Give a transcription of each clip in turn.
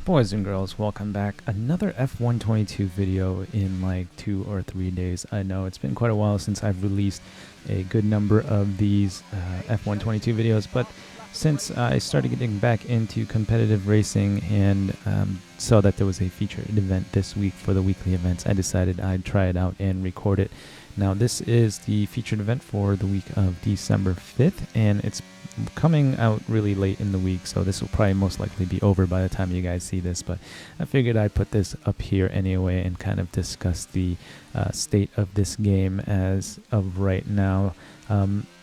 Boys and girls, welcome back. Another F122 video in like 2 or 3 days. I know it's been quite a while since I've released a good number of these F122 videos, but since I started getting back into competitive racing and saw that there was a featured event this week for the weekly events, I decided I'd try it out and record it. Now this is the featured event for the week of December 5th, and it's coming out really late in the week, so this will probably most likely be over by the time you guys see this, but I figured I'd put this up here anyway and kind of discuss the state of this game as of right now.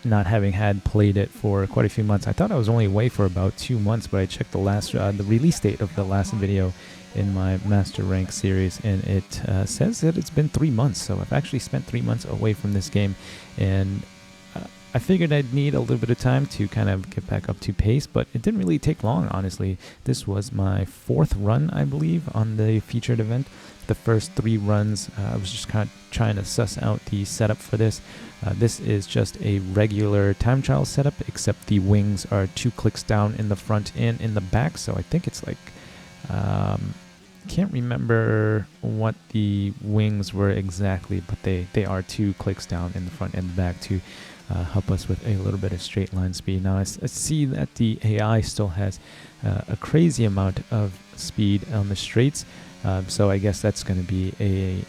Not having had played it for quite a few months. I thought I was only away for about 2 months, but I checked the release date of the last video in my Master Rank series, and it says that it's been 3 months, so I've actually spent 3 months away from this game, and I figured I'd need a little bit of time to kind of get back up to pace, but it didn't really take long, honestly. This was my 4th run, I believe, on the featured event. The first 3 runs, I was just kind of trying to suss out the setup for this. This is just a regular time trial setup, except the wings are 2 clicks down in the front and in the back, so I think it's like... can't remember what the wings were exactly, but they are 2 clicks down in the front and the back to help us with a little bit of straight line speed. Now I see that the AI still has a crazy amount of speed on the straights, so I guess that's going to be a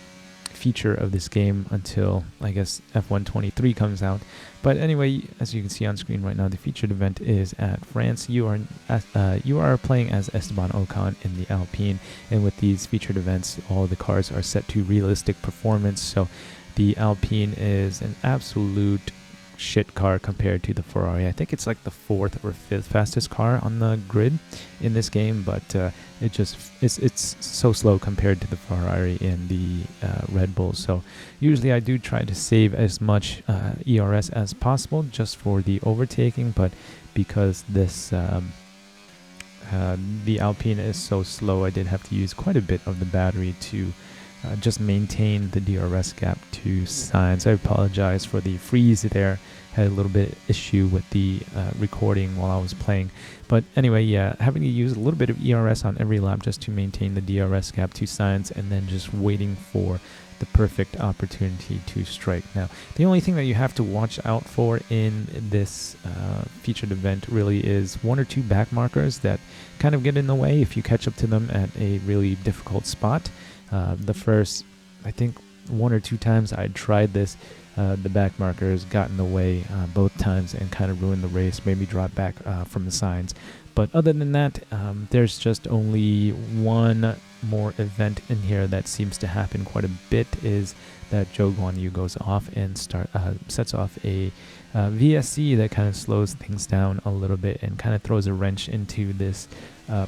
feature of this game until I guess F123 comes out. But anyway, as you can see on screen right now, the featured event is at France. You are playing as Esteban Ocon in the Alpine, and with these featured events, all the cars are set to realistic performance. So the Alpine is an absolute shit car compared to the Ferrari. I think it's like the 4th or 5th fastest car on the grid in this game, but it's so slow compared to the Ferrari and the Red Bull. So usually I do try to save as much ERS as possible just for the overtaking, but because this the Alpine is so slow, I did have to use quite a bit of the battery to just maintain the DRS gap to Sainz. I apologize for the freeze there. Had a little bit issue with the recording while I was playing. But anyway, yeah, having to use a little bit of ERS on every lap just to maintain the DRS gap to Sainz, and then just waiting for the perfect opportunity to strike. Now, the only thing that you have to watch out for in this featured event really is 1 or 2 back markers that kind of get in the way if you catch up to them at a really difficult spot. The first, I think, 1 or 2 times I tried this, the back markers got in the way both times and kind of ruined the race, made me drop back from the signs. But other than that, there's just only one more event in here that seems to happen quite a bit, is that Zhou Guanyu goes off and sets off a VSC that kind of slows things down a little bit and kind of throws a wrench into this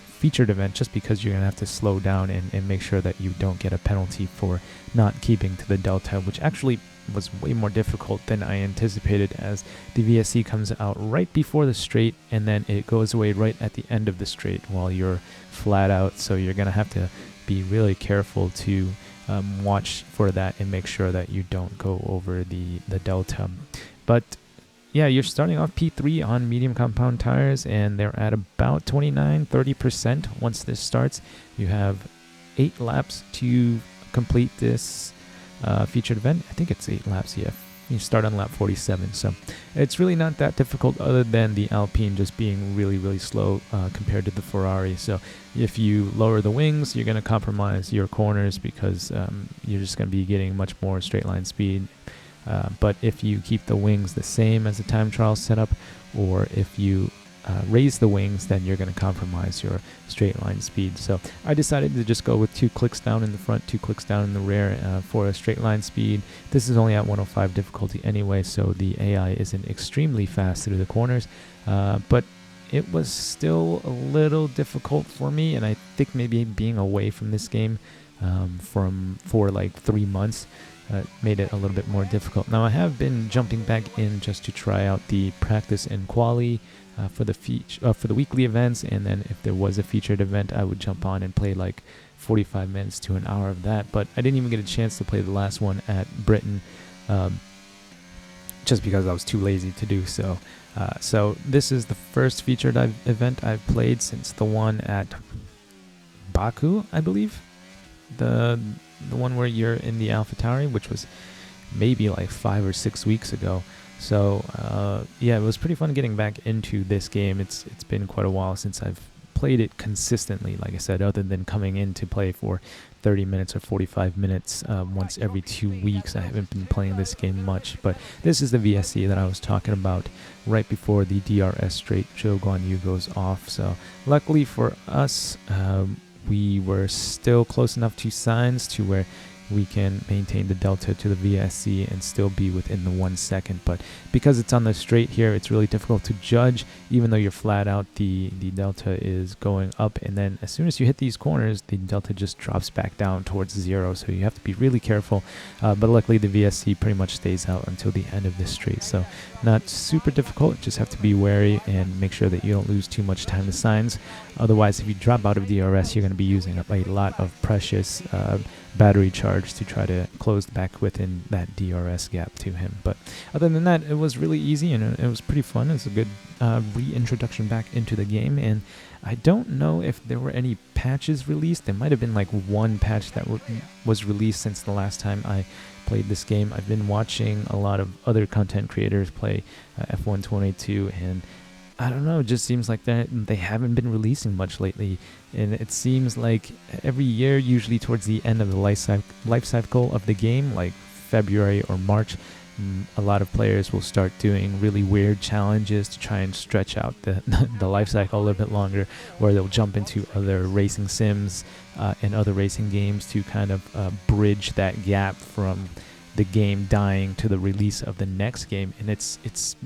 featured event, just because you're going to have to slow down and make sure that you don't get a penalty for not keeping to the delta, which actually was way more difficult than I anticipated, as the VSC comes out right before the straight and then it goes away right at the end of the straight while you're flat out. So you're going to have to be really careful to watch for that and make sure that you don't go over the delta. But yeah, you're starting off P3 on medium compound tires, and they're at about 29-30% once this starts. You have 8 laps to complete this featured event. I think it's 8 laps, yeah. You start on lap 47, so it's really not that difficult, other than the Alpine just being really, really slow compared to the Ferrari. So if you lower the wings, you're going to compromise your corners, because you're just going to be getting much more straight line speed. But if you keep the wings the same as the time trial setup, or if you raise the wings, then you're going to compromise your straight line speed. So I decided to just go with 2 clicks down in the front, 2 clicks down in the rear for a straight line speed. This is only at 105 difficulty anyway, so the AI isn't extremely fast through the corners, but it was still a little difficult for me, and I think maybe being away from this game for like 3 months made it a little bit more difficult. Now I have been jumping back in just to try out the practice and quali for the weekly events, and then if there was a featured event, I would jump on and play like 45 minutes to an hour of that. But I didn't even get a chance to play the last one at Britain, just because I was too lazy to do so. So this is the first featured event I've played since the one at Baku, I believe, the one where you're in the AlphaTauri, which was maybe like 5 or 6 weeks ago. So yeah, it was pretty fun getting back into this game. It's been quite a while since I've played it consistently, like I said, other than coming in to play for 30 minutes or 45 minutes once every 2 weeks. I haven't been playing this game much, but this is the VSC that I was talking about right before the DRS straight Zhou Guanyu goes off. So luckily for us, we were still close enough to signs to where we can maintain the delta to the VSC and still be within the 1 second. But because it's on the straight here, it's really difficult to judge. Even though you're flat out, the delta is going up, and then as soon as you hit these corners, the delta just drops back down towards 0. So you have to be really careful. But luckily the VSC pretty much stays out until the end of this straight, so not super difficult. Just have to be wary and make sure that you don't lose too much time to signs. Otherwise, if you drop out of DRS, you're going to be using up a lot of precious battery charge to try to close back within that DRS gap to him. But other than that, it was really easy, and it was pretty fun. It was a good reintroduction back into the game, and I don't know if there were any patches released. There might have been like one patch that was released since the last time I played this game. I've been watching a lot of other content creators play F1 22, and I don't know, it just seems like they haven't been releasing much lately, and it seems like every year, usually towards the end of the life cycle of the game, like February or March, a lot of players will start doing really weird challenges to try and stretch out the life cycle a little bit longer, where they'll jump into other racing sims and other racing games to kind of bridge that gap from the game dying to the release of the next game. And it's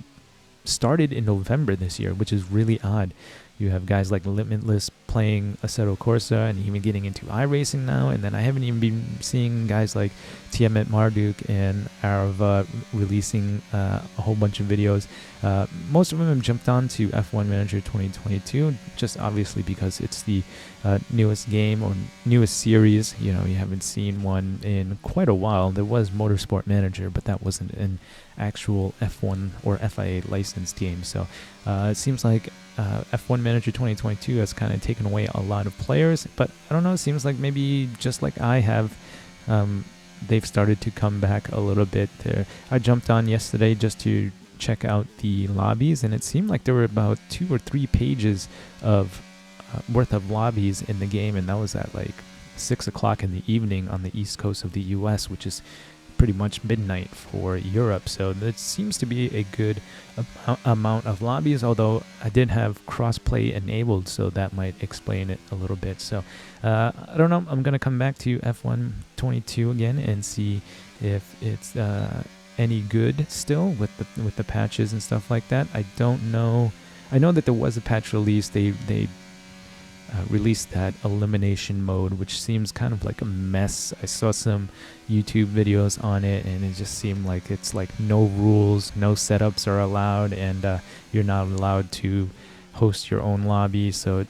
started in November this year, which is really odd. You have guys like Limitless playing Assetto Corsa and even getting into iRacing now, and then I haven't even been seeing guys like Tiamat Marduk and Arava releasing a whole bunch of videos. Most of them have jumped on to F1 Manager 2022, just obviously because it's the newest game or newest series. You know, you haven't seen one in quite a while. There was Motorsport Manager, but that wasn't an actual F1 or FIA licensed game. So it seems like F1 Manager 2022 has kind of taken away a lot of players, but I don't know, it seems like maybe just like I have, they've started to come back a little bit there. I jumped on yesterday just to check out the lobbies, and it seemed like there were about 2 or 3 pages of worth of lobbies in the game, and that was at like 6 o'clock in the evening on the east coast of the US, which is pretty much midnight for Europe. So that seems to be a good amount of lobbies, although I did have crossplay enabled, so that might explain it a little bit. So I don't know, I'm gonna come back to F1 22 again and see if it's any good still with the patches and stuff like that. I don't know. I know that there was a patch release. They released that elimination mode, which seems kind of like a mess. I saw some YouTube videos on it, and it just seemed like it's like no rules, no setups are allowed, and you're not allowed to host your own lobby. So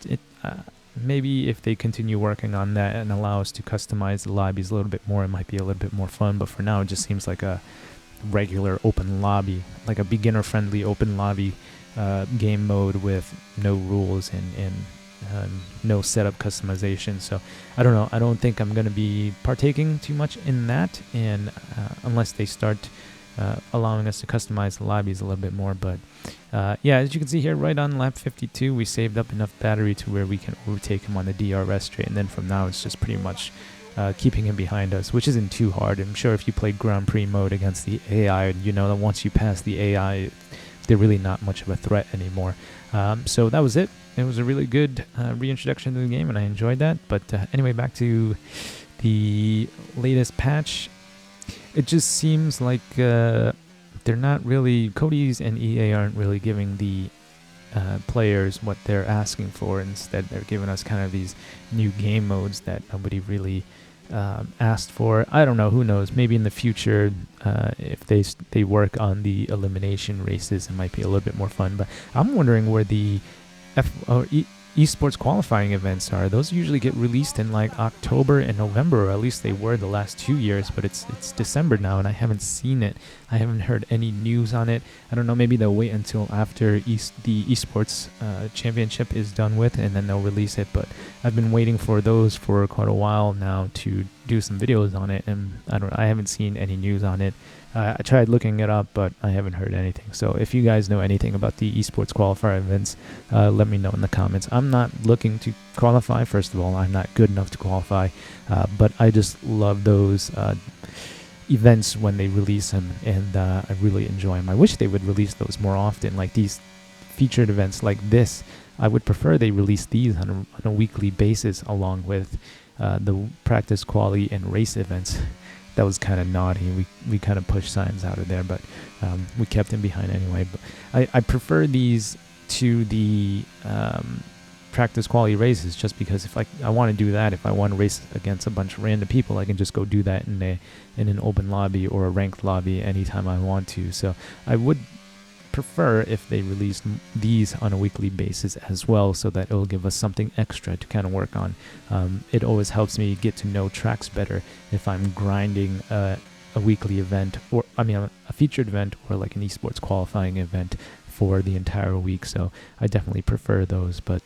maybe if they continue working on that and allow us to customize the lobbies a little bit more, it might be a little bit more fun. But for now, it just seems like a regular open lobby, like a beginner-friendly open lobby game mode with no rules and no setup customization. So I don't know, I don't think I'm going to be partaking too much in that, and unless they start allowing us to customize the lobbies a little bit more. But yeah, as you can see here, right on lap 52, we saved up enough battery to where we can overtake him on the DRS straight, and then from now it's just pretty much keeping him behind us, which isn't too hard. I'm sure if you play Grand Prix mode against the AI, you know that once you pass the AI, they're really not much of a threat anymore. So that was it. It was a really good reintroduction to the game, and I enjoyed that. But anyway, back to the latest patch. It just seems like they're not really, Cody's and EA aren't really giving the players what they're asking for. Instead, they're giving us kind of these new game modes that nobody really asked for. I don't know, who knows, maybe in the future if they work on the elimination races, it might be a little bit more fun. But I'm wondering where the esports qualifying events are. Those usually get released in like October and November, or at least they were the last 2 years, but it's December now and I haven't seen it. I haven't heard any news on it. I don't know, maybe they'll wait until after the esports championship is done with, and then they'll release it, but I've been waiting for those for quite a while now to do some videos on it, and I haven't seen any news on it. I tried looking it up, but I haven't heard anything. So if you guys know anything about the esports qualifier events, let me know in the comments. I'm not looking to qualify. First of all, I'm not good enough to qualify, but I just love those events when they release them, and I really enjoy them. I wish they would release those more often, like these featured events like this. I would prefer they release these on a weekly basis along with the practice, quali, and race events. That was kind of naughty. We kind of pushed Science out of there, but we kept him behind anyway. But I prefer these to the practice, quality, races, just because if I want to do that, if I want to race against a bunch of random people, I can just go do that in an open lobby or a ranked lobby anytime I want to. So I would prefer if they released these on a weekly basis as well, so that it'll give us something extra to kind of work on. It always helps me get to know tracks better if I'm grinding a weekly event, or a featured event, or like an esports qualifying event for the entire week. So I definitely prefer those. But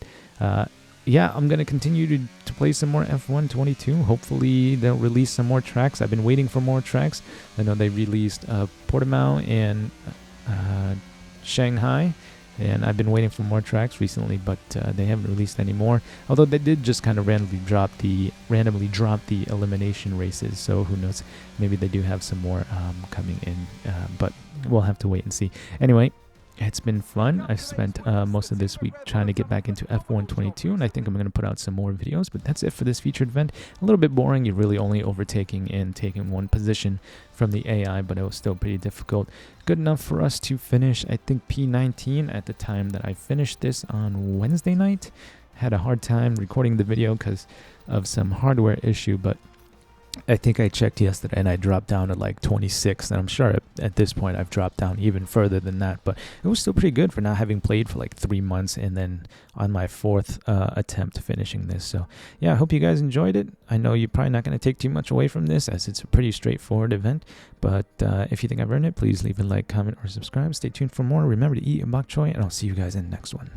yeah, I'm gonna continue to play some more F1 22. Hopefully they'll release some more tracks. I've been waiting for more tracks. I know they released Portimao and Shanghai, and I've been waiting for more tracks recently, but they haven't released any more, although they did just kind of randomly drop the elimination races, so who knows, maybe they do have some more coming in, but we'll have to wait and see. Anyway, it's been fun. I spent most of this week trying to get back into F1 22, and I think I'm going to put out some more videos, but that's it for this featured event. A little bit boring. You're really only overtaking and taking one position from the AI, but it was still pretty difficult. Good enough for us to finish, I think, P19 at the time that I finished this on Wednesday night. Had a hard time recording the video because of some hardware issue, but I think I checked yesterday and I dropped down to like 26, and I'm sure at this point I've dropped down even further than that, but it was still pretty good for not having played for like 3 months and then on my 4th attempt finishing this. So yeah, I hope you guys enjoyed it. I know you're probably not going to take too much away from this, as it's a pretty straightforward event, but if you think I've earned it, please leave a like, comment, or subscribe. Stay tuned for more. Remember to eat your bok choy, and I'll see you guys in the next one.